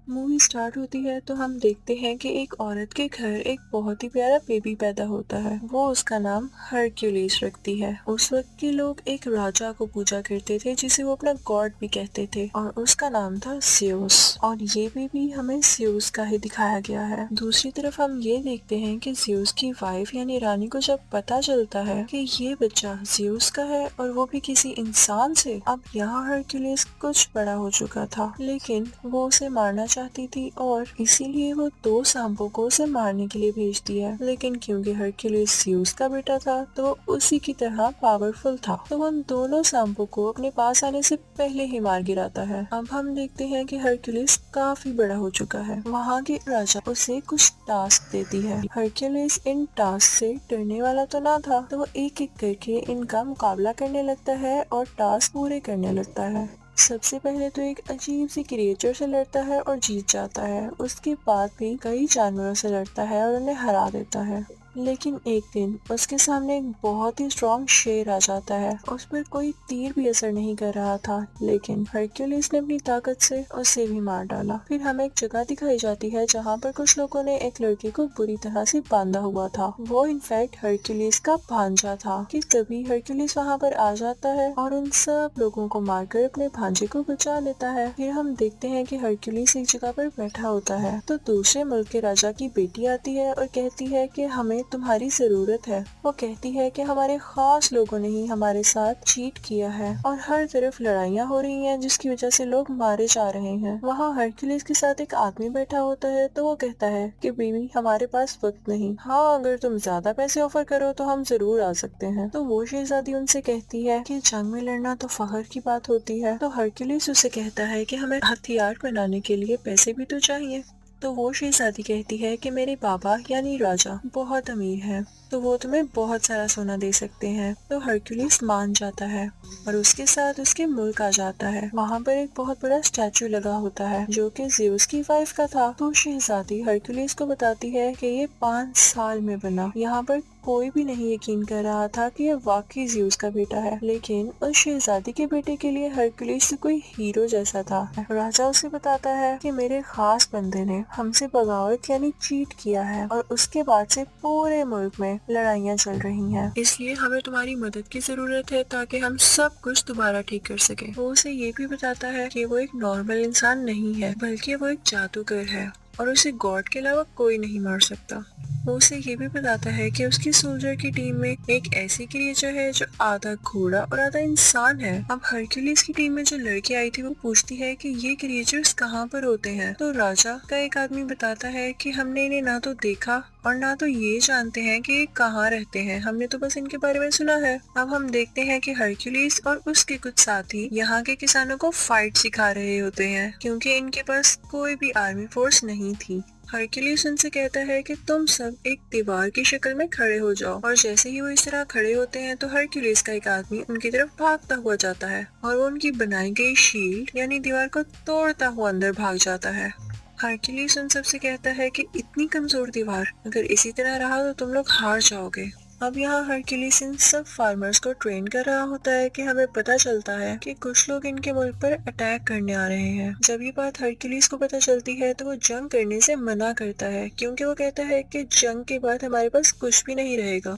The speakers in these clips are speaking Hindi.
मूवी स्टार्ट होती है तो हम देखते हैं कि एक औरत के घर एक बहुत ही प्यारा बेबी पैदा होता है। वो उसका नाम हरक्यूलिस रखती है। उस वक्त के लोग एक राजा को पूजा करते थे जिसे वो अपना गॉड भी कहते थे और उसका नाम था ज़्यूस। और ये बेबी हमें ज़्यूस का ही दिखाया गया है। दूसरी तरफ हम ये देखते हैं कि ज़्यूस की वाइफ यानी रानी को जब पता चलता है कि ये बच्चा ज़्यूस का है और वो भी किसी इंसान से, अब यहाँ हरक्यूलिस कुछ बड़ा हो चुका था, लेकिन वो उसे मारना चाहती थी और इसीलिए वो दो सांपों को उसे मारने के लिए भेज दिया। लेकिन क्योंकि हरक्यूलिस ज़्यूस का बेटा था तो उसी की तरह पावरफुल था, तो उन दोनों सांपों को अपने पास आने से पहले ही मार गिराता है। अब हम देखते हैं कि हरक्यूलिस काफी बड़ा हो चुका है। वहाँ के राजा उसे कुछ टास्क देती है। हरक्यूलिस इन टास्क से डरने वाला तो ना था, तो वो एक एक करके इनका मुकाबला करने लगता है और टास्क पूरे करने लगता है। सबसे पहले तो एक अजीब सी क्रिएचर से लड़ता है और जीत जाता है। उसके बाद भी कई जानवरों से लड़ता है और उन्हें हरा देता है। लेकिन एक दिन उसके सामने एक बहुत ही स्ट्रॉन्ग शेर आ जाता है। उस पर कोई तीर भी असर नहीं कर रहा था, लेकिन हरक्यूलिस ने अपनी ताकत से उसे भी मार डाला। फिर हमें एक जगह दिखाई जाती है जहाँ पर कुछ लोगों ने एक लड़के को बुरी तरह से बांधा हुआ था। वो इनफैक्ट हरक्यूलिस का भांजा था। कि तभी हरक्यूलिस वहाँ पर आ जाता है और उन सब लोगों को मारकर अपने भांजे को बचा लेता है। फिर हम देखते हैं कि हरक्यूलिस एक जगह पर बैठा होता है तो दूसरे मुल्क के राजा की बेटी आती है और कहती है कि हमें तुम्हारी जरूरत है। वो कहती है कि हमारे खास लोगों ने ही हमारे साथ चीट किया है और हर तरफ लड़ाइयाँ हो रही हैं जिसकी वजह से लोग मारे जा रहे हैं। वहाँ हरक्यूलिस के साथ एक आदमी बैठा होता है तो वो कहता है कि बीवी हमारे पास वक्त नहीं, हाँ अगर तुम ज्यादा पैसे ऑफर करो तो हम जरूर आ सकते हैं। तो वो शहजादी उनसे कहती है कि जंग में लड़ना तो फख्र की बात होती है। तो हरक्यूलिस उसे कहता है कि हमें हथियार बनाने के लिए पैसे भी तो चाहिए। तो वो शहजादी कहती है कि मेरे बाबा यानी राजा बहुत अमीर है, तो वो तुम्हें बहुत सारा सोना दे सकते हैं। तो हरक्यूलिस मान जाता है और उसके साथ उसके मुल्क आ जाता है। वहाँ पर एक बहुत बड़ा स्टैचू लगा होता है जो कि ज़्यूस की वाइफ का था। तो शहजादी हरक्यूलिस को बताती है कि ये 5 साल में बना। यहाँ पर कोई भी नहीं यकीन कर रहा था कि ये वाकई ज़्यूस का बेटा है, लेकिन उस शहजादी के बेटे के लिए हरक्यूलिस तो कोई हीरो जैसा था। राजा उसे बताता है कि मेरे खास बंदे ने हमसे बगावत यानी चीट किया है और उसके बाद से पूरे मुल्क में लड़ाइयाँ चल रही हैं, इसलिए हमें तुम्हारी मदद की जरूरत है ताकि हम सब कुछ दोबारा ठीक कर सके। वो उसे ये भी बताता है कि वो एक नॉर्मल इंसान नहीं है बल्कि वो एक जादूगर है और उसे गॉड के अलावा कोई नहीं मार सकता। वो उसे ये भी बताता है कि उसकी सोल्जर की टीम में एक ऐसी क्रिएचर है जो आधा घोड़ा और आधा इंसान है। अब हरक्यूलिस की टीम में जो लड़की आई थी वो पूछती है कि ये क्रिएचर्स कहाँ पर होते हैं। तो राजा का एक आदमी बताता है कि हमने इन्हें ना तो देखा और ना तो ये जानते हैं कि ये कहाँ रहते हैं, हमने तो बस इनके बारे में सुना है। अब हम देखते हैं कि हरक्यूलिस और उसके कुछ साथी यहाँ के किसानों को फाइट सिखा रहे होते हैं क्योंकि इनके पास कोई भी आर्मी फोर्स नहीं थी। हरक्यूलिस उनसे कहता है कि तुम सब एक दीवार की शक्ल में खड़े हो जाओ और जैसे ही वो इस तरह खड़े होते हैं तो हरक्यूलिस का एक आदमी उनकी तरफ भागता हुआ जाता है और वो उनकी बनाई गई शील्ड यानी दीवार को तोड़ता हुआ अंदर भाग जाता है। हरक्यूलिस उन सबसे कहता है कि इतनी कमजोर दीवार, अगर इसी तरह रहा तो तुम लोग हार जाओगे। अब यहाँ हरक्यूलिस इन सब फार्मर्स को ट्रेन कर रहा होता है कि हमें पता चलता है कि कुछ लोग इनके मुल्क पर अटैक करने आ रहे हैं। जब ये बात हरक्यूलिस को पता चलती है तो वो जंग करने से मना करता है क्योंकि वो कहता है कि जंग के बाद हमारे पास कुछ भी नहीं रहेगा।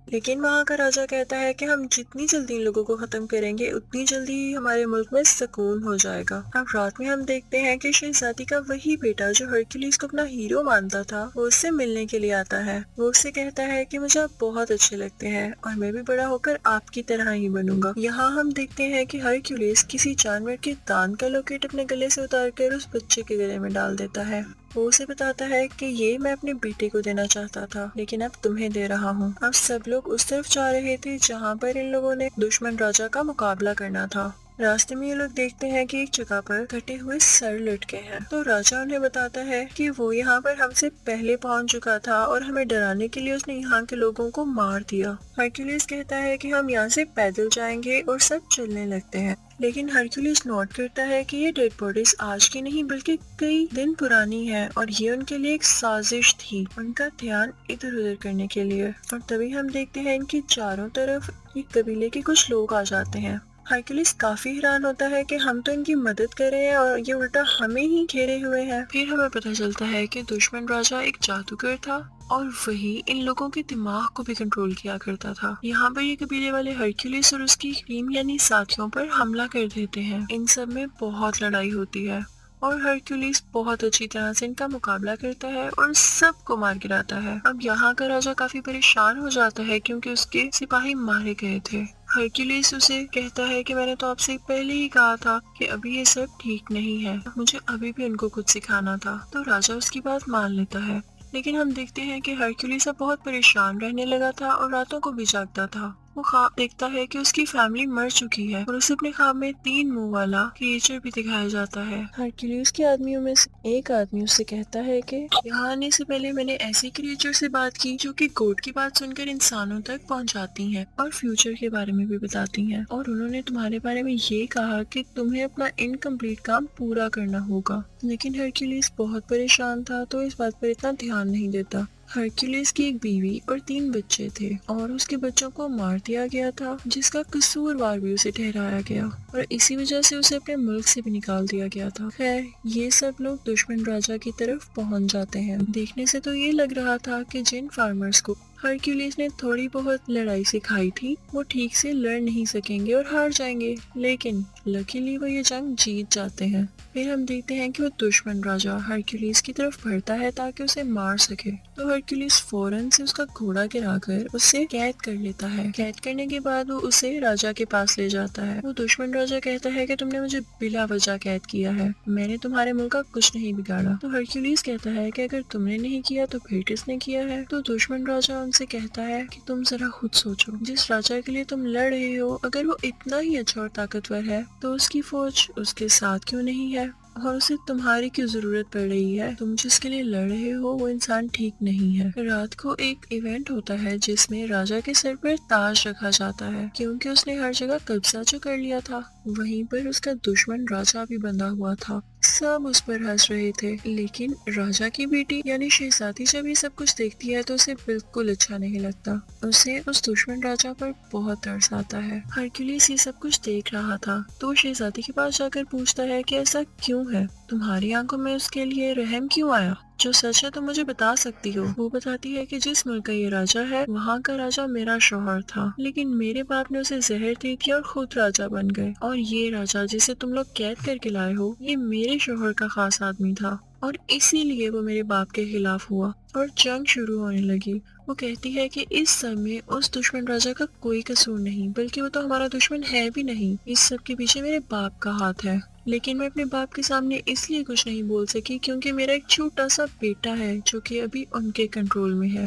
लेकिन वहाँ का राजा कहता है कि हम जितनी जल्दी इन लोगों को खत्म करेंगे उतनी जल्दी ही हमारे मुल्क में सुकून हो जाएगा। अब रात में हम देखते हैं कि शहजादी का वही बेटा जो हरक्यूलिस को अपना हीरो मानता था वो उससे मिलने के लिए आता है। वो उससे कहता है कि मुझे आप बहुत अच्छे लगते हैं और मैं भी बड़ा होकर आपकी तरह ही बनूंगा। यहाँ हम देखते हैं कि हरक्यूलिस किसी जानवर के दांत का लॉकेट अपने गले से उतार कर उस बच्चे के गले में डाल देता है। वो उसे बताता है कि ये मैं अपने बेटे को देना चाहता था लेकिन अब तुम्हें दे रहा हूँ। अब सब लोग उस तरफ जा रहे थे जहाँ पर इन लोगों ने दुश्मन राजा का मुकाबला करना था। रास्ते में ये लोग देखते हैं कि एक जगह पर कटे हुए सर लटके हैं। तो राजा उन्हें बताता है कि वो यहाँ पर हमसे पहले पहुँच चुका था और हमें डराने के लिए उसने यहाँ के लोगों को मार दिया। हरक्यूलिस कहता है कि हम यहाँ से पैदल जाएंगे और सब चलने लगते हैं। लेकिन हरक्यूलिस नोट करता है कि ये डेड बॉडीज आज की नहीं बल्कि कई दिन पुरानी है और ये उनके लिए एक साजिश थी, उनका ध्यान इधर उधर करने के लिए। और तभी हम देखते हैं इनके चारों तरफ एक कबीले के कुछ लोग आ जाते हैं। हरक्यूलिस काफी हैरान होता है कि हम तो इनकी मदद कर रहे हैं और ये उल्टा हमें ही घेरे हुए हैं। फिर हमें पता चलता है कि दुश्मन राजा एक जादूगर था और वही इन लोगों के दिमाग को भी कंट्रोल किया करता था। यहाँ पर ये कबीले वाले हरक्यूलिस और उसकी टीम यानी साथियों पर हमला कर देते हैं। इन सब में बहुत लड़ाई होती है और हरक्यूलिस बहुत अच्छी तरह से इनका मुकाबला करता है और सबको मार गिराता है। अब यहाँ का राजा काफी परेशान हो जाता है क्योंकि उसके सिपाही मारे गए थे। हरक्यूलिस उसे कहता है कि मैंने तो आपसे पहले ही कहा था कि अभी ये सब ठीक नहीं है, मुझे अभी भी उनको कुछ सिखाना था। तो राजा उसकी बात मान लेता है, लेकिन हम देखते हैं कि हरक्यूलिस अब बहुत परेशान रहने लगा था और रातों को भी जागता था। वो ख्वाब देखता है कि उसकी फैमिली मर चुकी है और उसे अपने ख्वाब में 3 मुंह वाला क्रिएचर भी दिखाया जाता है। हरक्यूलिस के आदमियों में से एक आदमी उससे कहता है कि यहाँ आने से पहले मैंने ऐसी क्रिएचर से बात की जो कि गोड की बात सुनकर इंसानों तक पहुँचाती हैं और फ्यूचर के बारे में भी बताती हैं, और उन्होंने तुम्हारे बारे में ये कहा कि तुम्हें अपना इनकम्प्लीट काम पूरा करना होगा। लेकिन हरक्यूलिस बहुत परेशान था तो इस बात पर इतना ध्यान नहीं देता। हरक्यूलिस की एक बीवी और 3 बच्चे थे और उसके बच्चों को मार दिया गया था, जिसका कसूरवार भी उसे ठहराया गया और इसी वजह से उसे अपने मुल्क से भी निकाल दिया गया था। खैर, ये सब लोग दुश्मन राजा की तरफ पहुंच जाते हैं। देखने से तो ये लग रहा था कि जिन फार्मर्स को हरक्यूलिस ने थोड़ी बहुत लड़ाई सिखाई थी वो ठीक से लड़ नहीं सकेंगे और हार जाएंगे, लेकिन लकीली वो ये जंग जीत जाते हैं। फिर हम देखते हैं कि वो दुश्मन राजा हरक्यूलिस की तरफ बढ़ता है ताकि उसे मार सके। तो हरक्यूलिस फौरन से उसका घोड़ा गिराकर उसे कैद कर लेता है। कैद करने के बाद वो उसे राजा के पास ले जाता है। वो दुश्मन राजा कहता है कि तुमने मुझे बिला वजह कैद किया है, मैंने तुम्हारे मुल्क का कुछ नहीं बिगाड़ा। तो हरक्यूलिस कहता है कि अगर तुमने नहीं किया तो फिर किसने किया है। तो दुश्मन राजा उनसे कहता है कि तुम जरा खुद सोचो, जिस राजा के लिए तुम लड़ रहे हो अगर वो इतना ही अच्छा और ताकतवर है तो उसकी फौज उसके साथ क्यों नहीं है और उसे तुम्हारी क्यों जरूरत पड़ रही है। तुम जिसके लिए लड़ रहे हो वो इंसान ठीक नहीं है। रात को एक इवेंट होता है जिसमें राजा के सर पर ताज रखा जाता है क्योंकि उसने हर जगह कब्जा जो कर लिया था। वहीं पर उसका दुश्मन राजा भी बंधा हुआ था। सब उस पर हंस रहे थे, लेकिन राजा की बेटी यानी शहजादी जब ये सब कुछ देखती है तो उसे बिल्कुल अच्छा नहीं लगता। उसे उस दुश्मन राजा पर बहुत तरस आता है। हरक्यूलिस ये सब कुछ देख रहा था तो शहजादी के पास जाकर पूछता है कि ऐसा क्यों है, तुम्हारी आंखों में उसके लिए रहम क्यों आया, जो सच है तो मुझे बता सकती हो। वो बताती है कि जिस मुल्क का ये राजा है वहाँ का राजा मेरा शौहर था, लेकिन मेरे बाप ने उसे जहर दे दिया और खुद राजा बन गए, और ये राजा जिसे तुम लोग कैद करके लाए हो ये मेरे शौहर का खास आदमी था और इसीलिए वो मेरे बाप के खिलाफ हुआ और जंग शुरू होने लगी। वो कहती है कि इस सब में उस दुश्मन राजा का कोई कसूर नहीं, बल्कि वो तो हमारा दुश्मन है भी नहीं, इस सब के पीछे मेरे बाप का हाथ है। लेकिन मैं अपने बाप के सामने इसलिए कुछ नहीं बोल सकी क्योंकि मेरा एक छोटा सा बेटा है जो कि अभी उनके कंट्रोल में है।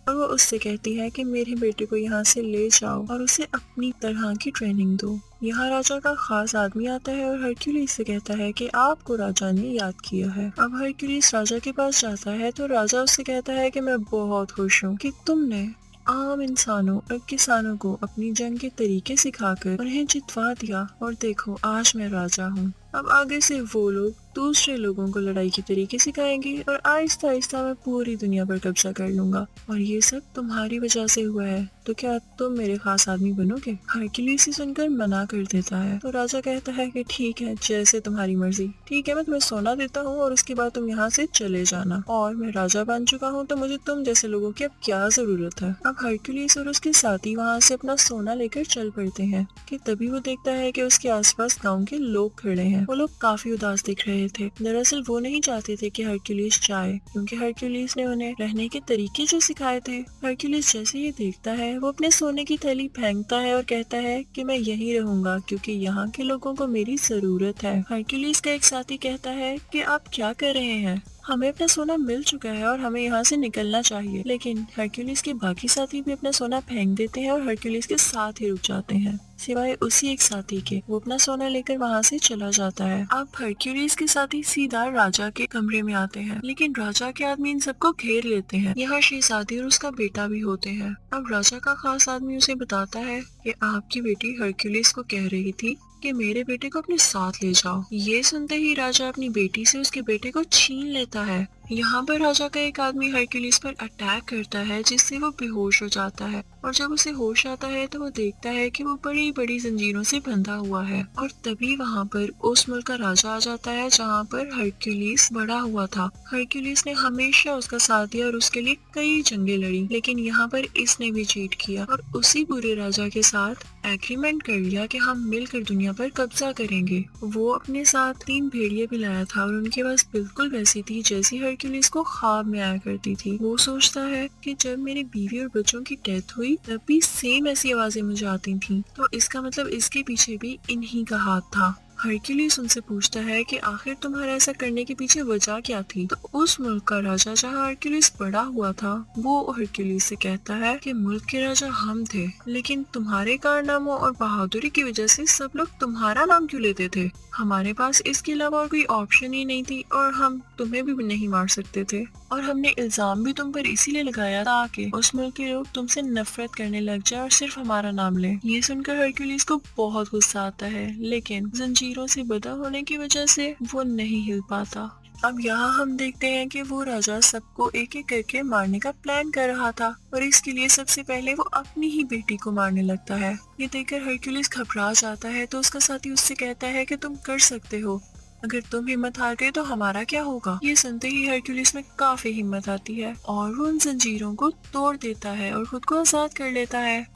और वो उससे कहती है कि मेरे बेटे को यहाँ से ले जाओ और उसे अपनी तरह की ट्रेनिंग दो। यहाँ राजा का खास आदमी आता है और हरक्यूलिस से कहता है कि आपको राजा ने याद किया है। अब हरक्यूलिस राजा के पास जाता है तो राजा उससे कहता है कि मैं बहुत खुश हूँ कि तुमने आम इंसानों और किसानों को अपनी जंग के तरीके सिखाकर उन्हें जितवा दिया, और देखो आज मैं राजा हूँ। अब आगे से वो लोग दूसरे लोगों को लड़ाई के तरीके सिखाएंगे और आहिस्ता आहिस्ता मैं पूरी दुनिया पर कब्जा कर लूंगा, और ये सब तुम्हारी वजह से हुआ है, तो क्या तुम मेरे खास आदमी बनोगे। हरक्यूलिस सुनकर मना कर देता है तो राजा कहता है कि ठीक है, जैसे तुम्हारी मर्जी, ठीक है मैं तुम्हें सोना देता हूँ और उसके बाद तुम यहाँ से चले जाना, और मैं राजा बन चुका हूँ तो मुझे तुम जैसे लोगों की अब क्या जरूरत है। अब हरक्यूलिस और उसके साथी वहाँ से अपना सोना लेकर चल पड़ते हैं कि तभी वो देखता है कि उसके आसपास गांव के लोग खड़े हैं। वो लोग काफी उदास दिख रहे थे। दरअसल वो नहीं चाहते थे कि हरक्यूलिस जाए क्योंकि हरक्यूलिस ने उन्हें रहने के तरीके जो सिखाए थे। हरक्यूलिस जैसे ये देखता है वो अपने सोने की थैली फेंकता है और कहता है कि मैं यहीं रहूंगा क्योंकि यहाँ के लोगों को मेरी जरूरत है। हरक्यूलिस का एक साथी कहता है कि आप क्या कर रहे हैं, हमें अपना सोना मिल चुका है और हमें यहाँ से निकलना चाहिए। लेकिन हरक्यूलिस के बाकी साथी भी अपना सोना फेंक देते हैं और हरक्यूलिस के साथ ही रुक जाते हैं, सिवाय उसी एक साथी के। वो अपना सोना लेकर वहाँ से चला जाता है। अब हरक्यूलिस के साथी सीधा राजा के कमरे में आते हैं, लेकिन राजा के आदमी इन सबको घेर लेते हैं। यहाँ शहजादी और उसका बेटा भी होते हैं। अब राजा का खास आदमी उसे बताता है कि आपकी बेटी हरक्यूलिस को कह रही थी कि मेरे बेटे को अपने साथ ले जाओ। ये सुनते ही राजा अपनी बेटी से उसके बेटे को छीन लेता है यहाँ पर राजा का एक आदमी हरक्यूलिस पर अटैक करता है जिससे वो बेहोश हो जाता है और जब उसे होश आता है तो वो देखता है कि वो बड़ी बड़ी जंजीरों से बंधा हुआ है और तभी वहाँ पर उस मुल्क का राजा आ जाता है जहाँ पर हरक्यूलिस बड़ा हुआ था। हरक्यूलिस ने हमेशा उसका साथ दिया और उसके लिए कई जंगें लड़ी, लेकिन यहाँ पर इसने भी चीट किया और उसी बुरे राजा के साथ एग्रीमेंट कर लिया कि हम मिलकर दुनिया पर कब्जा करेंगे। वो अपने साथ 3 भेड़िए भी लाया था और उनके पास बिल्कुल वैसी थी जैसी हरक्यूलिस को ख्वाब में आया करती थी। वो सोचता है कि जब मेरी बीवी और बच्चों की डेथ हुई तब भी सेम ऐसी आवाजें मुझे आती थी, तो इसका मतलब इसके पीछे भी इन्हीं का हाथ था। हरक्यूलिस उनसे पूछता है कि आखिर तुम्हारा ऐसा करने के पीछे वजह क्या थी। तो उस मुल्क का राजा जहाँ हरक्यूलिस बड़ा हुआ था वो हरक्यूलिस से कहता है कि मुल्क के राजा हम थे, लेकिन तुम्हारे कारनामों और बहादुरी की वजह से सब लोग तुम्हारा नाम क्यों लेते थे। हमारे पास इसके अलावा और कोई ऑप्शन ही नहीं थी और हम तुम्हें भी नहीं मार सकते थे और हमने इल्जाम भी तुम पर इसीलिए लगाया ताकि उस मुल्क के लोग तुमसे नफरत करने लग जाए और सिर्फ हमारा नाम लें। ये सुनकर हरक्यूलिस को बहुत गुस्सा आता है, लेकिन जंजीरों से बंधा होने की वजह से वो नहीं हिल पाता। अब यहाँ हम देखते हैं कि वो राजा सबको एक एक करके मारने का प्लान कर रहा था और इसके लिए सबसे पहले वो अपनी ही बेटी को मारने लगता है। ये देखकर हरक्यूलिस घबरा जाता है तो उसका साथी उससे कहता है कि तुम कर सकते हो, अगर तुम हिम्मत हार गए तो हमारा क्या होगा। ये सुनते ही हरक्यूलिस में काफी हिम्मत आती है और वो उन जंजीरों को तोड़ देता है और खुद को आजाद कर लेता है।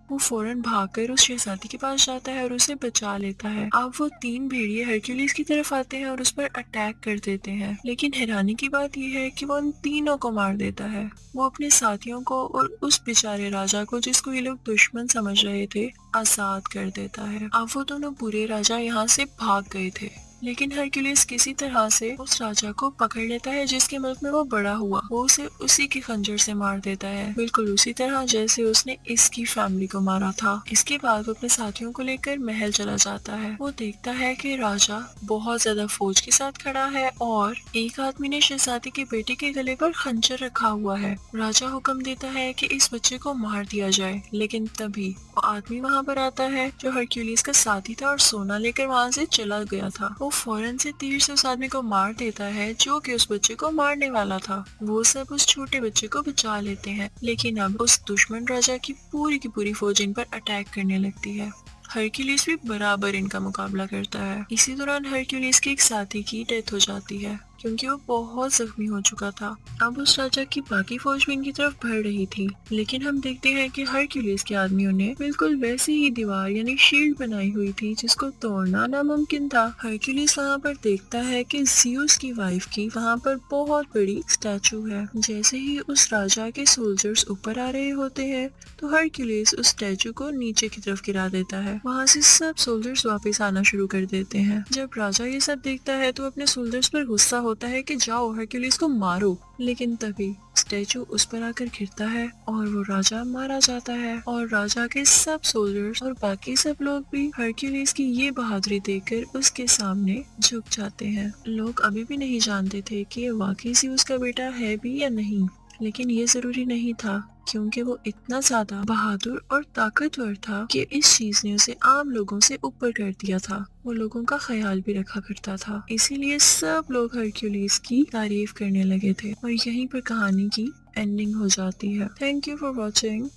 वो फौरन भागकर उस शहजादी के पास जाता है और उसे बचा लेता है। अब वो 3 भेड़िए हरक्यूलिस की तरफ आते हैं और उस पर अटैक कर देते हैं, लेकिन हैरानी की बात यह है कि वो उन तीनों को मार देता है। वो अपने साथियों को और उस बेचारे राजा को, जिसको ये लोग दुश्मन समझ रहे थे, आजाद कर देता है। अब वो दोनों बुरे राजा यहाँ से भाग गए थे, लेकिन हरक्यूलिस किसी तरह से उस राजा को पकड़ लेता है जिसके मुल्क में वो बड़ा हुआ। वो उसे उसी के खंजर से मार देता है, बिल्कुल उसी तरह जैसे उसने इसकी फैमिली को मारा था। इसके बाद वो अपने साथियों को लेकर महल चला जाता है। वो देखता है कि राजा बहुत ज्यादा फौज के साथ खड़ा है और एक आदमी ने शहजादी के बेटे के गले पर खंजर रखा हुआ है। राजा हुक्म देता है कि इस बच्चे को मार दिया जाए, लेकिन तभी वो आदमी वहाँ पर आता है जो हरक्यूलिस का साथी था और सोना लेकर वहाँ से चला गया था। वो फौरन से तीर से उस आदमी को मार देता है जो कि उस बच्चे को मारने वाला था। वो सब उस छोटे बच्चे को बचा लेते हैं, लेकिन अब उस दुश्मन राजा की पूरी फौज इन पर अटैक करने लगती है। हरक्यूलिस भी बराबर इनका मुकाबला करता है। इसी दौरान हरक्यूलिस के एक साथी की डेथ हो जाती है क्योंकि वो बहुत जख्मी हो चुका था। अब उस राजा की बाकी फौज भी इनकी तरफ बढ़ रही थी, लेकिन हम देखते हैं कि हरक्यूलिस के आदमियों ने बिल्कुल वैसी ही दीवार यानी शील्ड बनाई हुई थी जिसको तोड़ना नामुमकिन था। हरक्यूलिस वहाँ पर देखता है कि ज़्यूस की वाइफ की वहाँ पर बहुत बड़ी स्टैचू है। जैसे ही उस राजा के सोल्जर्स ऊपर आ रहे होते हैं तो हरक्यूलिस उस स्टैचू को नीचे की तरफ गिरा देता है। वहाँ से सब सोल्जर्स वापस आना शुरू कर देते हैं। जब राजा ये सब देखता है तो अपने सोल्जर्स पर गुस्सा होता है कि जाओ हरक्यूलिस को मारो, लेकिन तभी स्टैचू उस पर आकर गिरता है और वो राजा मारा जाता है और राजा के सब सोल्जर्स और बाकी सब लोग भी हरक्यूलिस की ये बहादुरी देखकर उसके सामने झुक जाते हैं। लोग अभी भी नहीं जानते थे कि ये वाकई सी उसका बेटा है भी या नहीं, लेकिन ये जरूरी नहीं था क्योंकि वो इतना ज्यादा बहादुर और ताकतवर था कि इस चीज ने उसे आम लोगों से ऊपर कर दिया था। वो लोगों का ख्याल भी रखा करता था, इसीलिए सब लोग हरक्यूलिस की तारीफ करने लगे थे और यहीं पर कहानी की एंडिंग हो जाती है। Thank you for watching.